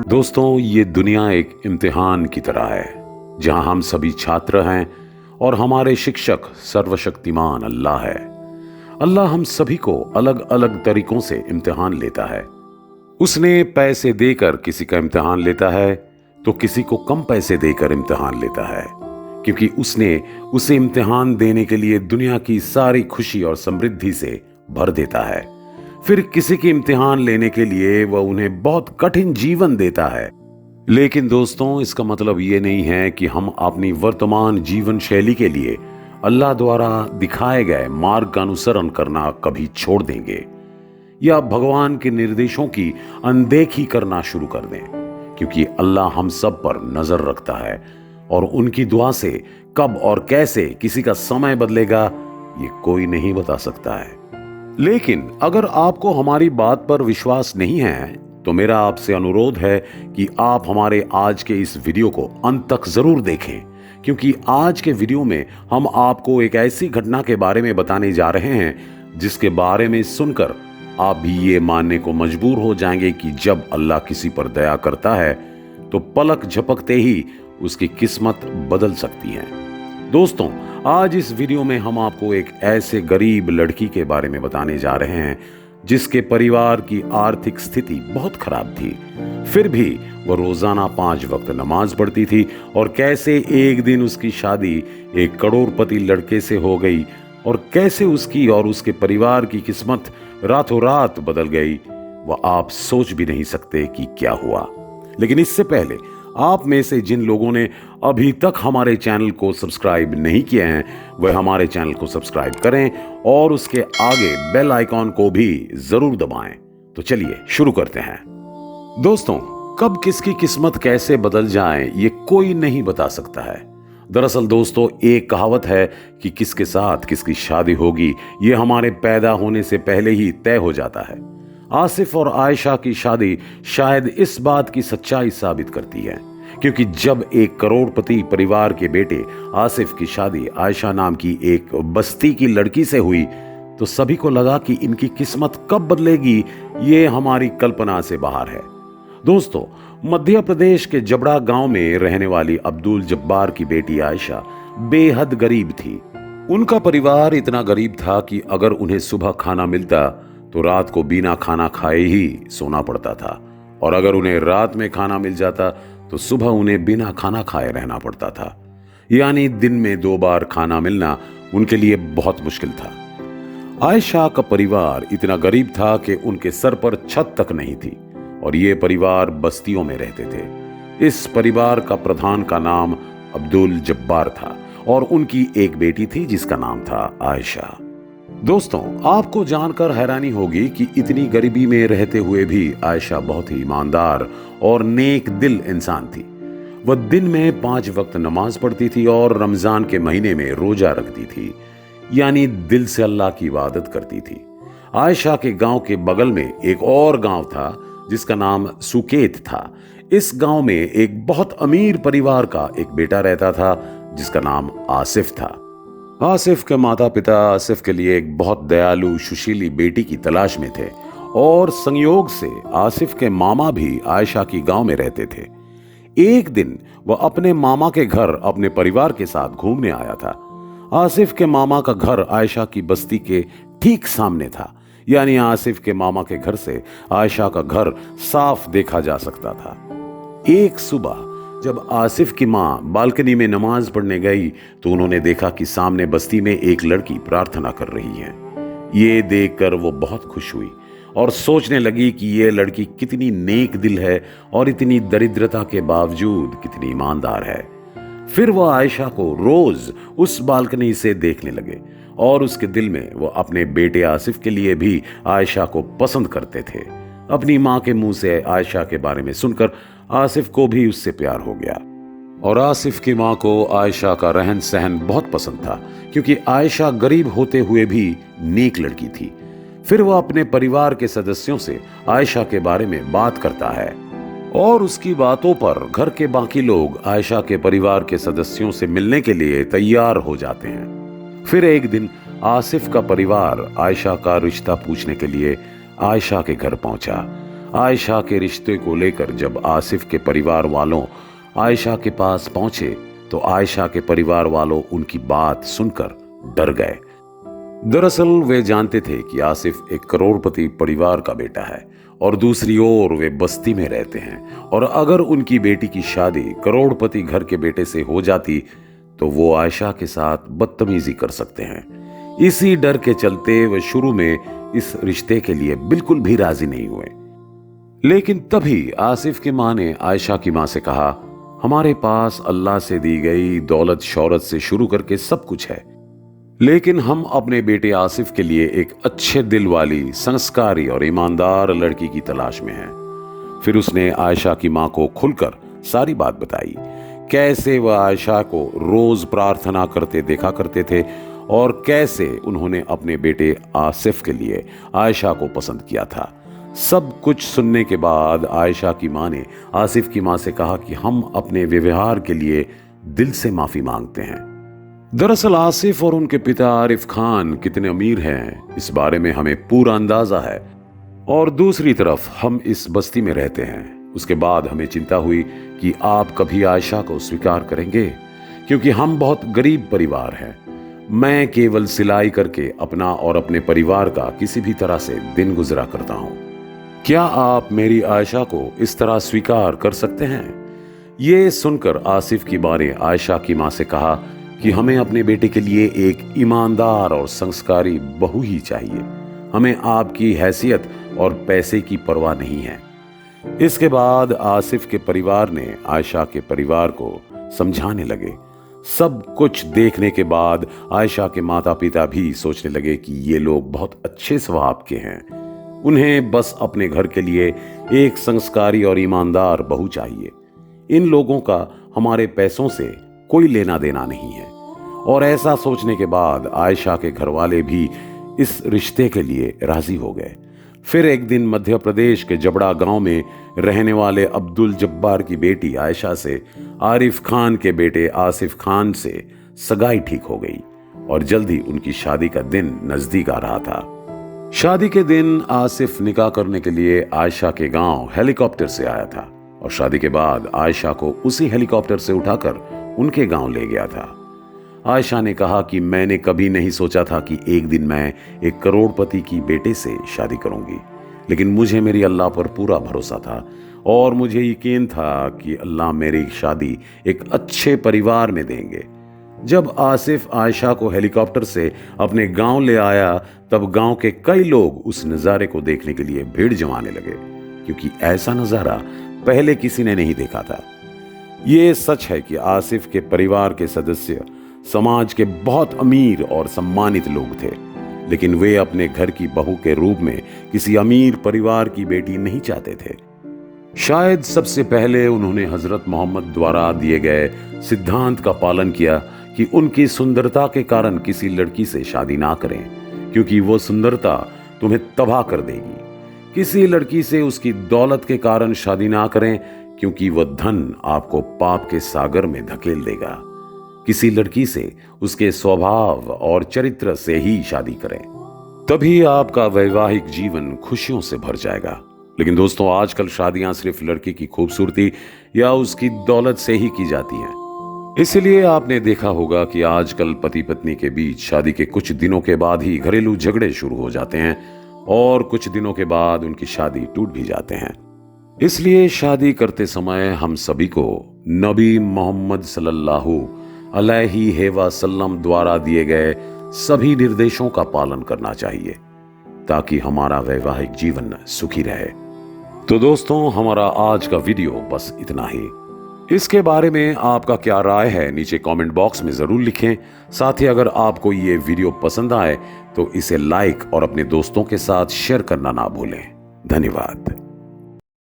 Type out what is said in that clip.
दोस्तों, ये दुनिया एक इम्तिहान की तरह है जहां हम सभी छात्र हैं और हमारे शिक्षक सर्वशक्तिमान अल्लाह है। अल्लाह हम सभी को अलग अलग तरीकों से इम्तिहान लेता है। उसने पैसे देकर किसी का इम्तिहान लेता है तो किसी को कम पैसे देकर इम्तिहान लेता है, क्योंकि उसने उसे इम्तिहान देने के लिए दुनिया की सारी खुशी और समृद्धि से भर देता है। फिर किसी की इम्तिहान लेने के लिए वह उन्हें बहुत कठिन जीवन देता है। लेकिन दोस्तों, इसका मतलब ये नहीं है कि हम अपनी वर्तमान जीवन शैली के लिए अल्लाह द्वारा दिखाए गए मार्ग का अनुसरण करना कभी छोड़ देंगे या भगवान के निर्देशों की अनदेखी करना शुरू कर दें, क्योंकि अल्लाह हम सब पर नजर रखता है और उनकी दुआ से कब और कैसे किसी का समय बदलेगा ये कोई नहीं बता सकता है। लेकिन अगर आपको हमारी बात पर विश्वास नहीं है तो मेरा आपसे अनुरोध है कि आप हमारे आज के इस वीडियो को अंत तक जरूर देखें, क्योंकि आज के वीडियो में हम आपको एक ऐसी घटना के बारे में बताने जा रहे हैं जिसके बारे में सुनकर आप भी ये मानने को मजबूर हो जाएंगे कि जब अल्लाह किसी पर दया करता है तो पलक झपकते ही उसकी किस्मत बदल सकती है। दोस्तों, आज इस वीडियो में हम आपको एक ऐसे गरीब लड़की के बारे में बताने जा रहे हैं जिसके परिवार की आर्थिक स्थिति बहुत खराब थी। फिर भी वह रोजाना 5 वक्त नमाज पढ़ती थी और कैसे एक दिन उसकी शादी एक करोड़पति लड़के से हो गई और कैसे उसकी और उसके परिवार की किस्मत रातों रात बदल गई, वह आप सोच भी नहीं सकते कि क्या हुआ। लेकिन इससे पहले आप में से जिन लोगों ने अभी तक हमारे चैनल को सब्सक्राइब नहीं किए हैं वह हमारे चैनल को सब्सक्राइब करें और उसके आगे बेल आइकॉन को भी जरूर दबाएं। तो चलिए शुरू करते हैं। दोस्तों, कब किसकी किस्मत कैसे बदल जाए ये कोई नहीं बता सकता है। दरअसल दोस्तों, एक कहावत है कि किसके साथ किसकी शादी होगी ये हमारे पैदा होने से पहले ही तय हो जाता है। आसिफ और आयशा की शादी शायद इस बात की सच्चाई साबित करती है, क्योंकि जब एक करोड़पति परिवार के बेटे आसिफ की शादी आयशा नाम की एक बस्ती की लड़की से हुई तो सभी को लगा कि इनकी किस्मत कब बदलेगी ये हमारी कल्पना से बाहर है। दोस्तों, मध्य प्रदेश के जबड़ा गांव में रहने वाली अब्दुल जब्बार की बेटी आयशा बेहद गरीब थी। उनका परिवार इतना गरीब था कि अगर उन्हें सुबह खाना मिलता तो रात को बिना खाना खाए ही सोना पड़ता था, और अगर उन्हें रात में खाना मिल जाता तो सुबह उन्हें बिना खाना खाए रहना पड़ता था। यानी दिन में 2 बार खाना मिलना उनके लिए बहुत मुश्किल था। आयशा का परिवार इतना गरीब था कि उनके सर पर छत तक नहीं थी और ये परिवार बस्तियों में रहते थे। इस परिवार का प्रधान का नाम अब्दुल जब्बार था और उनकी एक बेटी थी जिसका नाम था आयशा। दोस्तों, आपको जानकर हैरानी होगी कि इतनी गरीबी में रहते हुए भी आयशा बहुत ही ईमानदार और नेक दिल इंसान थी। वह दिन में 5 वक्त नमाज पढ़ती थी और रमजान के महीने में रोजा रखती थी, यानी दिल से अल्लाह की इबादत करती थी। आयशा के गांव के बगल में एक और गांव था जिसका नाम सुकेत था। इस गांव में एक बहुत अमीर परिवार का एक बेटा रहता था जिसका नाम आसिफ था। आसिफ के माता पिता आसिफ के लिए एक बहुत दयालु सुशीली बेटी की तलाश में थे और संयोग से आसिफ के मामा भी आयशा की गांव में रहते थे। एक दिन वह अपने मामा के घर अपने परिवार के साथ घूमने आया था। आसिफ के मामा का घर आयशा की बस्ती के ठीक सामने था, यानी आसिफ के मामा के घर से आयशा का घर साफ देखा जा सकता था। एक सुबह जब आसिफ की मां बालकनी में नमाज पढ़ने गई तो उन्होंने देखा कि सामने बस्ती में एक लड़की प्रार्थना कर रही है। ये देखकर वो बहुत खुश हुई और सोचने लगी कि ये लड़की कितनी नेक दिल है और इतनी दरिद्रता के बावजूद कितनी ईमानदार है। फिर वह आयशा को रोज उस बालकनी से देखने लगे और उसके दिल में वो अपने बेटे आसिफ के लिए भी आयशा को पसंद करते थे। अपनी मां के मुंह से आयशा के बारे में सुनकर आसिफ को भी उससे प्यार हो गया और आसिफ की मां को आयशा का रहन सहन बहुत पसंद था, क्योंकि आयशा गरीब होते हुए भी नेक लड़की थी। फिर वह अपने परिवार के सदस्यों से आयशा के बारे में बात करता है और उसकी बातों पर घर के बाकी लोग आयशा के परिवार के सदस्यों से मिलने के लिए तैयार हो जाते हैं। फिर एक दिन आसिफ का परिवार आयशा का रिश्ता पूछने के लिए आयशा के घर पहुंचा। आयशा के रिश्ते को लेकर जब आसिफ के परिवार वालों आयशा के पास पहुंचे तो आयशा के परिवार वालों उनकी बात सुनकर डर गए। दरअसल वे जानते थे कि आसिफ एक करोड़पति परिवार का बेटा है और दूसरी ओर वे बस्ती में रहते हैं, और अगर उनकी बेटी की शादी करोड़पति घर के बेटे से हो जाती तो वो आयशा के साथ बदतमीजी कर सकते हैं। इसी डर के चलते वे शुरू में इस रिश्ते के लिए बिल्कुल भी राजी नहीं हुए। लेकिन तभी आसिफ की मां ने आयशा की मां से कहा, हमारे पास अल्लाह से दी गई दौलत शौहरत से शुरू करके सब कुछ है, लेकिन हम अपने बेटे आसिफ के लिए एक अच्छे दिल वाली, संस्कारी और ईमानदार लड़की की तलाश में हैं। फिर उसने आयशा की मां को खुलकर सारी बात बताई, कैसे वह आयशा को रोज प्रार्थना करते देखा करते थे और कैसे उन्होंने अपने बेटे आसिफ के लिए आयशा को पसंद किया था। सब कुछ सुनने के बाद आयशा की मां ने आसिफ की मां से कहा कि हम अपने व्यवहार के लिए दिल से माफी मांगते हैं। दरअसल आसिफ और उनके पिता आरिफ खान कितने अमीर हैं इस बारे में हमें पूरा अंदाजा है, और दूसरी तरफ हम इस बस्ती में रहते हैं। उसके बाद हमें चिंता हुई कि आप कभी आयशा को स्वीकार करेंगे, क्योंकि हम बहुत गरीब परिवार हैं। मैं केवल सिलाई करके अपना और अपने परिवार का किसी भी तरह से दिन गुजरा करता हूं। क्या आप मेरी आयशा को इस तरह स्वीकार कर सकते हैं? ये सुनकर आसिफ की मां ने आयशा की मां से कहा कि हमें अपने बेटे के लिए एक ईमानदार और संस्कारी बहू ही चाहिए। हमें आपकी हैसियत और पैसे की परवाह नहीं है। इसके बाद आसिफ के परिवार ने आयशा के परिवार को समझाने लगे। सब कुछ देखने के बाद आयशा के माता पिता भी सोचने लगे कि ये लोग बहुत अच्छे स्वभाव के हैं, उन्हें बस अपने घर के लिए एक संस्कारी और ईमानदार बहू चाहिए। इन लोगों का हमारे पैसों से कोई लेना देना नहीं है। और ऐसा सोचने के बाद आयशा के घर वाले भी इस रिश्ते के लिए राजी हो गए। फिर एक दिन मध्य प्रदेश के जबड़ा गांव में रहने वाले अब्दुल जब्बार की बेटी आयशा से आरिफ खान के बेटे आसिफ खान से सगाई ठीक हो गई और जल्द ही उनकी शादी का दिन नजदीक आ रहा था। शादी के दिन आसिफ निकाह करने के लिए आयशा के गांव हेलीकॉप्टर से आया था और शादी के बाद आयशा को उसी हेलीकॉप्टर से उठाकर उनके गांव ले गया था। आयशा ने कहा कि मैंने कभी नहीं सोचा था कि एक दिन मैं एक करोड़पति की बेटे से शादी करूंगी, लेकिन मुझे मेरी अल्लाह पर पूरा भरोसा था और मुझे यकीन था कि अल्लाह मेरी शादी एक अच्छे परिवार में देंगे। जब आसिफ आयशा को हेलीकॉप्टर से अपने गांव ले आया तब गांव के कई लोग उस नज़ारे को देखने के लिए भीड़ जमाने लगे, क्योंकि ऐसा नज़ारा पहले किसी ने नहीं देखा था। ये सच है कि आसिफ के परिवार के सदस्य समाज के बहुत अमीर और सम्मानित लोग थे, लेकिन वे अपने घर की बहू के रूप में किसी अमीर परिवार की बेटी नहीं चाहते थे। शायद सबसे पहले उन्होंने हजरत मोहम्मद द्वारा दिए गए सिद्धांत का पालन किया कि उनकी सुंदरता के कारण किसी लड़की से शादी ना करें, क्योंकि वो सुंदरता तुम्हें तबाह कर देगी। किसी लड़की से उसकी दौलत के कारण शादी ना करें, क्योंकि वह धन आपको पाप के सागर में धकेल देगा। किसी लड़की से उसके स्वभाव और चरित्र से ही शादी करें, तभी आपका वैवाहिक जीवन खुशियों से भर जाएगा। लेकिन दोस्तों, आजकल शादियां सिर्फ लड़की की खूबसूरती या उसकी दौलत से ही की जाती हैं। इसलिए आपने देखा होगा कि आजकल पति पत्नी के बीच शादी के कुछ दिनों के बाद ही घरेलू झगड़े शुरू हो जाते हैं और कुछ दिनों के बाद उनकी शादी टूट भी जाते हैं। इसलिए शादी करते समय हम सभी को नबी मोहम्मद सल्लल्लाहु अलैहि वसल्लम द्वारा दिए गए सभी निर्देशों का पालन करना चाहिए, ताकि हमारा वैवाहिक जीवन सुखी रहे। तो दोस्तों, हमारा आज का वीडियो बस इतना ही। इसके बारे में आपका क्या राय है नीचे कमेंट बॉक्स में जरूर लिखें। साथ ही अगर आपको ये वीडियो पसंद आए तो इसे लाइक और अपने दोस्तों के साथ शेयर करना ना भूलें। धन्यवाद।